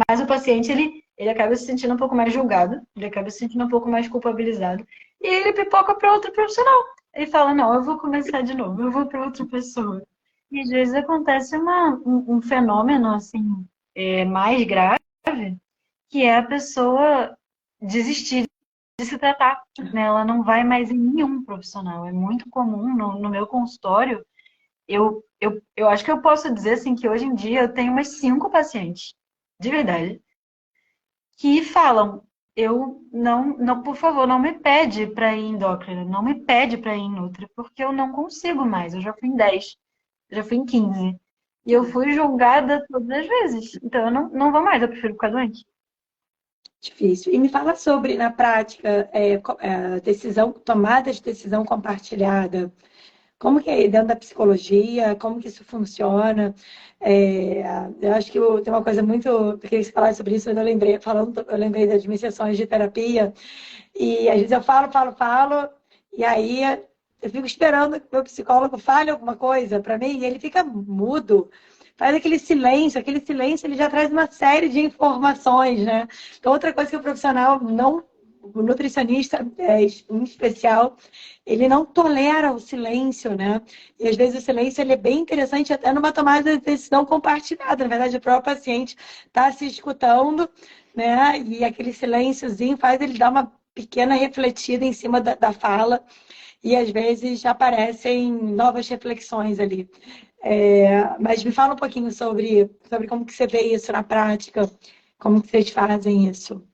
Mas o paciente, ele acaba se sentindo um pouco mais julgado, ele acaba se sentindo um pouco mais culpabilizado. E ele pipoca para outro profissional. Ele fala, não, eu vou começar de novo, eu vou para outra pessoa. E às vezes acontece um fenômeno, assim, mais grave, que é a pessoa desistir de se tratar, né? Ela não vai mais em nenhum profissional. É muito comum no meu consultório. Eu acho que eu posso dizer, assim, que hoje em dia eu tenho umas 5 pacientes, de verdade, que falam, eu não, por favor, não me pede para ir em endócrina, não me pede para ir em Nutri, porque eu não consigo mais. Eu já fui em 10, já fui em 15. E eu fui julgada todas as vezes. Então eu não vou mais, eu prefiro ficar doente. Difícil. E me fala sobre, na prática, tomada de decisão compartilhada. Como que é dentro da psicologia? Como que isso funciona? É, eu acho que tem uma coisa muito... Eu queria falar sobre isso, mas eu lembrei das minhas sessões de terapia. E às vezes eu falo, e aí eu fico esperando que o meu psicólogo fale alguma coisa para mim, e ele fica mudo. faz aquele silêncio ele já traz uma série de informações, né? Então, outra coisa que o profissional não, o nutricionista em especial, ele não tolera o silêncio, né? E às vezes o silêncio ele é bem interessante até numa tomada de decisão compartilhada. Na verdade, o próprio paciente está se escutando, né? E aquele silênciozinho faz ele dar uma pequena refletida em cima da fala e às vezes aparecem novas reflexões ali. Mas me fala um pouquinho sobre como que você vê isso na prática, como que vocês fazem isso.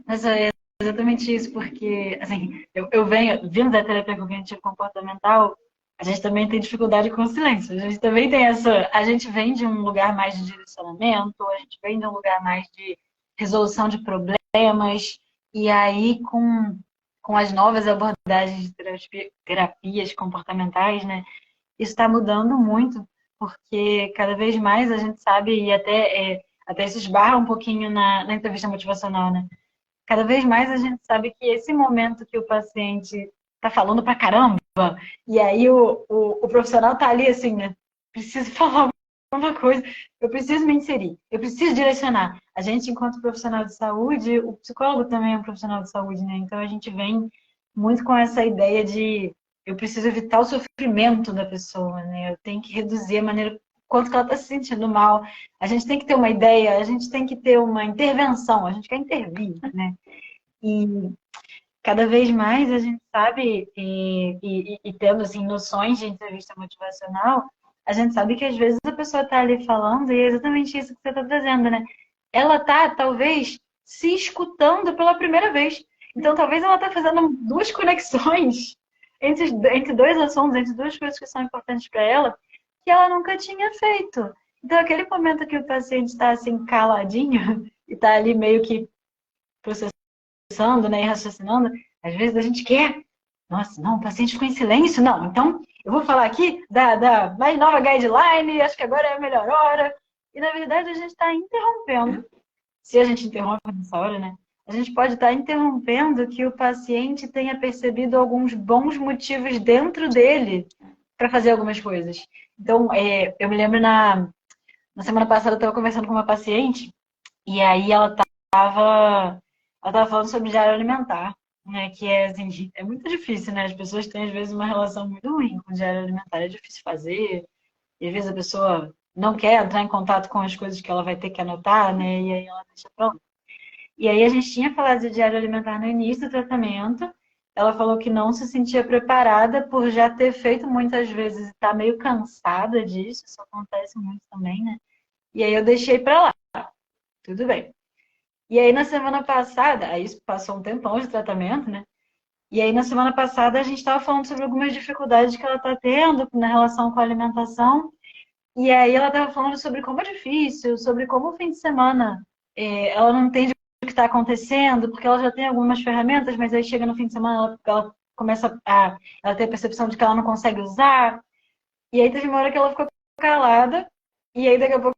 Mas é exatamente isso, porque, assim, eu venho, vindo da terapia cognitivo comportamental, a gente também tem dificuldade com o silêncio. A gente também tem essa. A gente vem de um lugar mais de direcionamento, a gente vem de um lugar mais de resolução de problemas, e aí com as novas abordagens de terapias comportamentais, né? Isso está mudando muito, porque cada vez mais a gente sabe, e até isso esbarra um pouquinho na entrevista motivacional, né? Cada vez mais a gente sabe que esse momento que o paciente está falando pra caramba, e aí o profissional tá ali assim, né? Preciso falar alguma coisa, eu preciso me inserir, eu preciso direcionar. A gente, enquanto profissional de saúde, o psicólogo também é um profissional de saúde, né? Então a gente vem muito com essa ideia de eu preciso evitar o sofrimento da pessoa, né? Eu tenho que reduzir a maneira quanto que ela está se sentindo mal. A gente tem que ter uma ideia, a gente tem que ter uma intervenção, a gente quer intervir, né? E cada vez mais a gente sabe, e tendo assim, noções de entrevista motivacional, a gente sabe que às vezes a pessoa está ali falando, e é exatamente isso que você está trazendo, né? Ela está, talvez, se escutando pela primeira vez. Então, talvez ela está fazendo duas conexões entre dois assuntos, entre duas coisas que são importantes para ela, que ela nunca tinha feito. Então, aquele momento que o paciente está assim, caladinho, e está ali meio que processando, né, e raciocinando, às vezes a gente quer, nossa, não, o paciente ficou em silêncio, não, então eu vou falar aqui da mais nova guideline, acho que agora é a melhor hora, e na verdade a gente está interrompendo, se a gente interrompe nessa hora, né, a gente pode estar interrompendo que o paciente tenha percebido alguns bons motivos dentro dele para fazer algumas coisas. Então, eu me lembro na semana passada eu estava conversando com uma paciente, e aí ela estava falando sobre diário alimentar, né? Que é, assim, é muito difícil, né? As pessoas têm, às vezes, uma relação muito ruim com o diário alimentar. É difícil fazer, e às vezes a pessoa não quer entrar em contato com as coisas que ela vai ter que anotar, né? E aí ela deixa pra lá. E aí a gente tinha falado de diário alimentar no início do tratamento. Ela falou que não se sentia preparada por já ter feito muitas vezes e tá meio cansada disso. Isso acontece muito também, né? E aí eu deixei pra lá. Tudo bem. E aí, na semana passada, aí isso passou um tempão de tratamento, né? E aí, na semana passada, a gente estava falando sobre algumas dificuldades que ela está tendo na relação com a alimentação. E aí, ela estava falando sobre como é difícil, sobre como o fim de semana ela não entende o que está acontecendo, porque ela já tem algumas ferramentas, mas aí chega no fim de semana, ela começa ela ter a percepção de que ela não consegue usar. E aí, teve uma hora que ela ficou calada, e aí, daqui a pouco,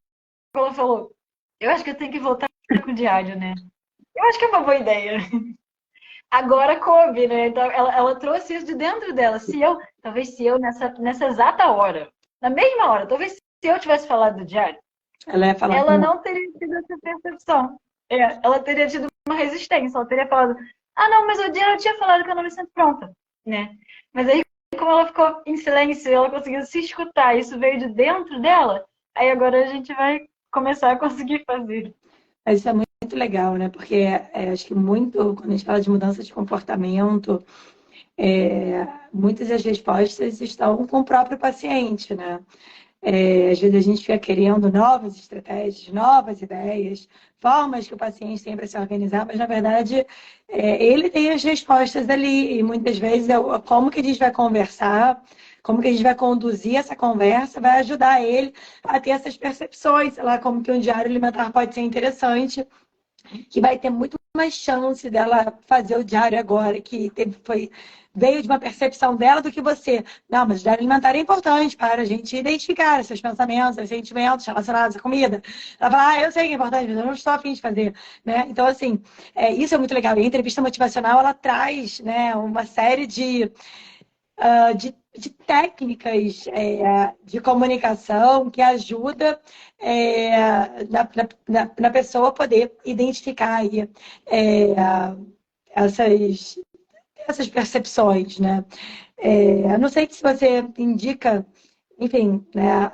ela falou: eu acho que eu tenho que voltar com o diário, né? Eu acho que é uma boa ideia. Agora coube, né? Então, ela trouxe isso de dentro dela. Talvez se eu nessa exata hora, na mesma hora, talvez se eu tivesse falado do diário, Ela ia falar ela com... não teria tido essa percepção. Ela teria tido uma resistência. Ela teria falado: ah, não, mas o diário eu tinha falado que eu não me sinto pronta, né? Mas aí, como ela ficou em silêncio, ela conseguiu se escutar, isso veio de dentro dela, aí agora a gente vai começar a conseguir fazer. Mas isso é muito legal, né? Porque acho que muito, quando a gente fala de mudança de comportamento, muitas das respostas estão com o próprio paciente, né? Às vezes a gente fica querendo novas estratégias, novas ideias, formas que o paciente tem para se organizar, mas na verdade ele tem as respostas ali. E muitas vezes como que a gente vai conversar, como que a gente vai conduzir essa conversa, vai ajudar ele a ter essas percepções, sei lá, como que um diário alimentar pode ser interessante, que vai ter muito mais chance dela fazer o diário agora, que veio de uma percepção dela do que você. Não, mas o diário alimentar é importante para a gente identificar esses pensamentos, esses sentimentos relacionados à comida. Ela fala: eu sei que é importante, mas eu não estou a fim de fazer. Né? Então, assim, isso é muito legal. E a entrevista motivacional, ela traz, né, uma série de de técnicas de comunicação que ajuda na pessoa poder identificar aí, essas, essas percepções, né? Eu não sei se você indica, enfim, né,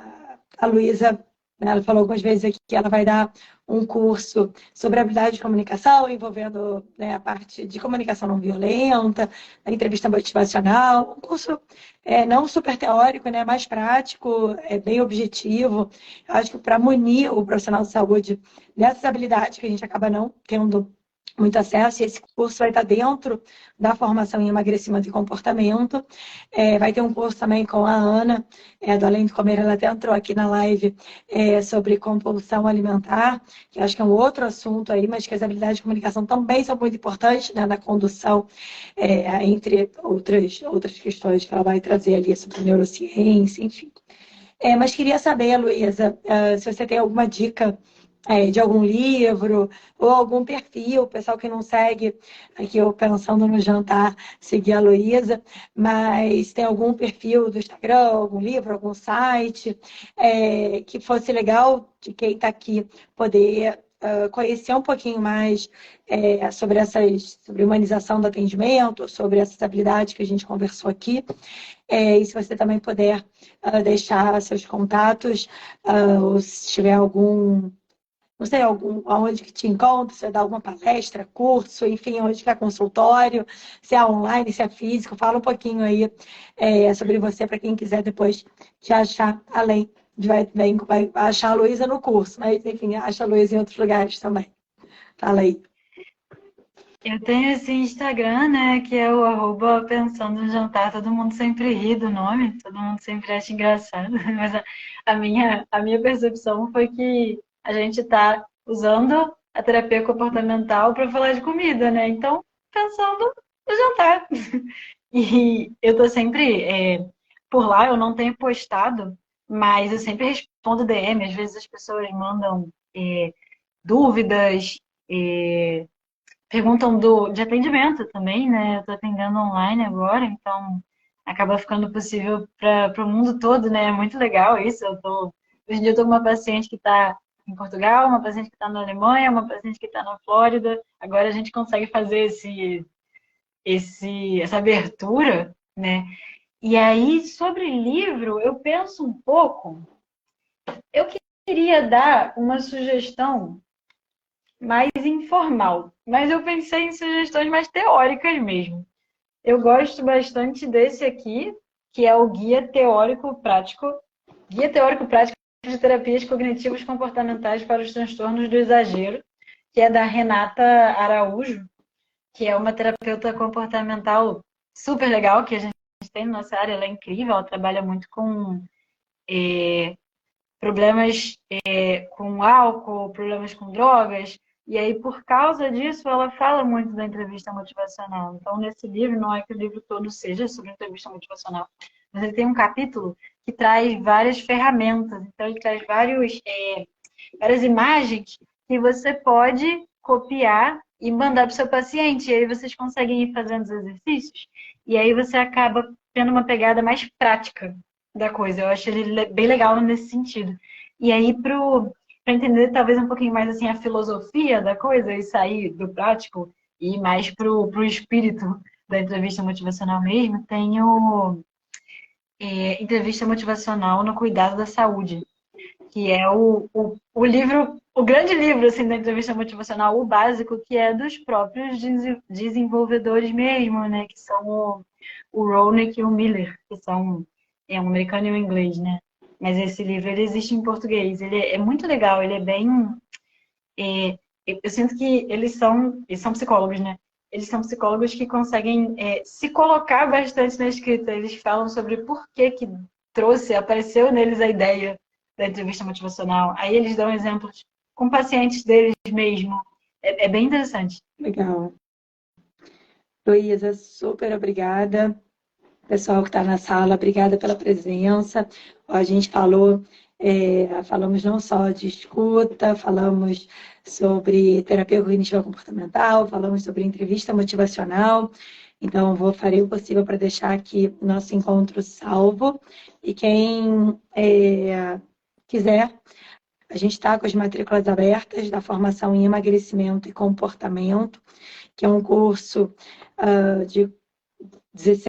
a Luísa, né, ela falou algumas vezes aqui que ela vai dar um curso sobre habilidade de comunicação, envolvendo, né, a parte de comunicação não violenta, a entrevista motivacional, um curso não super teórico, né, mais prático, bem objetivo. Eu acho que para munir o profissional de saúde dessas habilidades que a gente acaba não tendo muito acesso, e esse curso vai estar dentro da formação em emagrecimento e comportamento. Vai ter um curso também com a Ana, do Além de Comer, ela até entrou aqui na live, sobre compulsão alimentar, que eu acho que é um outro assunto aí, mas que as habilidades de comunicação também são muito importantes, né, na condução, entre outras questões que ela vai trazer ali sobre neurociência, enfim. Mas queria saber, Luísa, se você tem alguma dica de algum livro ou algum perfil, o pessoal que não segue, aqui eu pensando no jantar, seguir a Luísa, mas tem algum perfil do Instagram, algum livro, algum site, que fosse legal de quem está aqui poder conhecer um pouquinho mais sobre humanização do atendimento, sobre essas habilidades que a gente conversou aqui. E se você também puder deixar seus contatos, ou se tiver algum, não sei, aonde que te encontra, se você dá alguma palestra, curso, enfim, onde que é consultório, se é online, se é físico, fala um pouquinho aí sobre você para quem quiser depois te achar, além de vai achar a Luísa no curso, mas enfim, acha a Luísa em outros lugares também. Fala aí. Eu tenho esse Instagram, né, que é o @pensando no jantar. Todo mundo sempre ri do nome, todo mundo sempre acha engraçado. Mas a minha percepção foi que a gente está usando a terapia comportamental para falar de comida, né? Então, pensando no jantar. E eu tô sempre por lá, eu não tenho postado, mas eu sempre respondo DM. Às vezes as pessoas mandam dúvidas, perguntam de atendimento também, né? Eu tô atendendo online agora, então acaba ficando possível para o mundo todo, né? É muito legal isso. Hoje em dia eu tô com uma paciente que está em Portugal, uma paciente que está na Alemanha, uma paciente que está na Flórida. Agora a gente consegue fazer essa abertura, né? E aí, sobre livro, eu penso um pouco. Eu queria dar uma sugestão mais informal, mas eu pensei em sugestões mais teóricas mesmo. Eu gosto bastante desse aqui, que é o Guia Teórico Prático de Terapias Cognitivas Comportamentais para os Transtornos do Exagero, que é da Renata Araújo, que é uma terapeuta comportamental super legal, que a gente tem na nossa área, ela é incrível, ela trabalha muito com problemas com álcool, problemas com drogas, e aí por causa disso ela fala muito da entrevista motivacional. Então nesse livro, não é que o livro todo seja sobre entrevista motivacional, mas ele tem um capítulo que traz várias ferramentas, então ele traz várias imagens que você pode copiar e mandar para o seu paciente, e aí vocês conseguem ir fazendo os exercícios, e aí você acaba tendo uma pegada mais prática da coisa. Eu acho ele bem legal nesse sentido. E aí, para entender talvez um pouquinho mais assim a filosofia da coisa e sair do prático e ir mais pro espírito da entrevista motivacional mesmo, tem o Entrevista Motivacional no Cuidado da Saúde, que é o livro, o grande livro assim, da entrevista motivacional, o básico, que é dos próprios desenvolvedores mesmo, né? Que são o Roenick e o Miller, que são um americano e um inglês, né? Mas esse livro, ele existe em português. Ele é muito legal, ele é bem... eu sinto que eles são psicólogos, né? Eles são psicólogos que conseguem se colocar bastante na escrita. Eles falam sobre por que apareceu neles a ideia da entrevista motivacional. Aí eles dão exemplos com pacientes deles mesmo. É bem interessante. Legal. Luísa, super obrigada. Pessoal que está na sala, obrigada pela presença. A gente falamos não só de escuta, falamos sobre terapia cognitiva comportamental, falamos sobre entrevista motivacional. Então, farei o possível para deixar aqui nosso encontro salvo. E quem quiser, a gente está com as matrículas abertas da formação em emagrecimento e comportamento, que é um curso de 16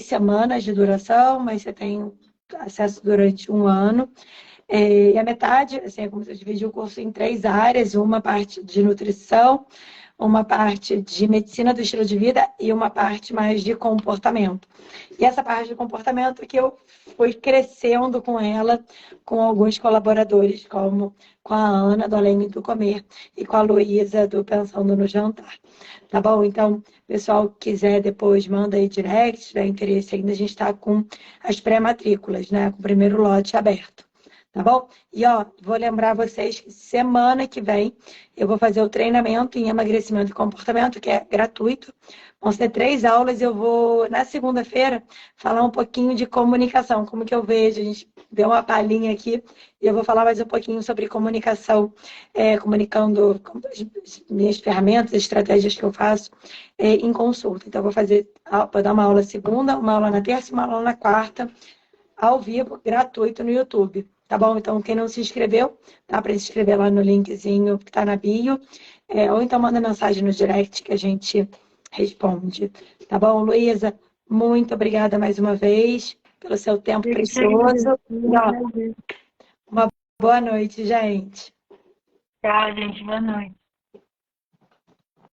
semanas de duração, mas você tem acesso durante um ano. E a metade, assim, é como se eu dividi o curso em 3 áreas, uma parte de nutrição, uma parte de medicina do estilo de vida e uma parte mais de comportamento. E essa parte de comportamento que eu fui crescendo com ela, com alguns colaboradores, como com a Ana, do Além do Comer, e com a Luísa, do Pensando no Jantar. Tá bom? Então, pessoal que quiser depois, manda aí direct, se tiver interesse ainda, a gente está com as pré-matrículas, né? Com o primeiro lote aberto. Tá bom? E, ó, vou lembrar vocês que semana que vem eu vou fazer o treinamento em emagrecimento e comportamento, que é gratuito. Vão ser 3 aulas. Eu vou, na segunda-feira, falar um pouquinho de comunicação, como que eu vejo. A gente deu uma palhinha aqui e eu vou falar mais um pouquinho sobre comunicação, comunicando as minhas ferramentas, estratégias que eu faço em consulta. Então, vou dar uma aula segunda, uma aula na terça e uma aula na quarta, ao vivo, gratuito no YouTube. Tá bom? Então, quem não se inscreveu, dá para se inscrever lá no linkzinho que está na bio. Ou então manda mensagem no direct que a gente responde. Tá bom, Luísa? Muito obrigada mais uma vez pelo seu tempo Eu que te precioso. agradeço. E, ó, uma boa noite, gente. Tchau, gente. Boa noite.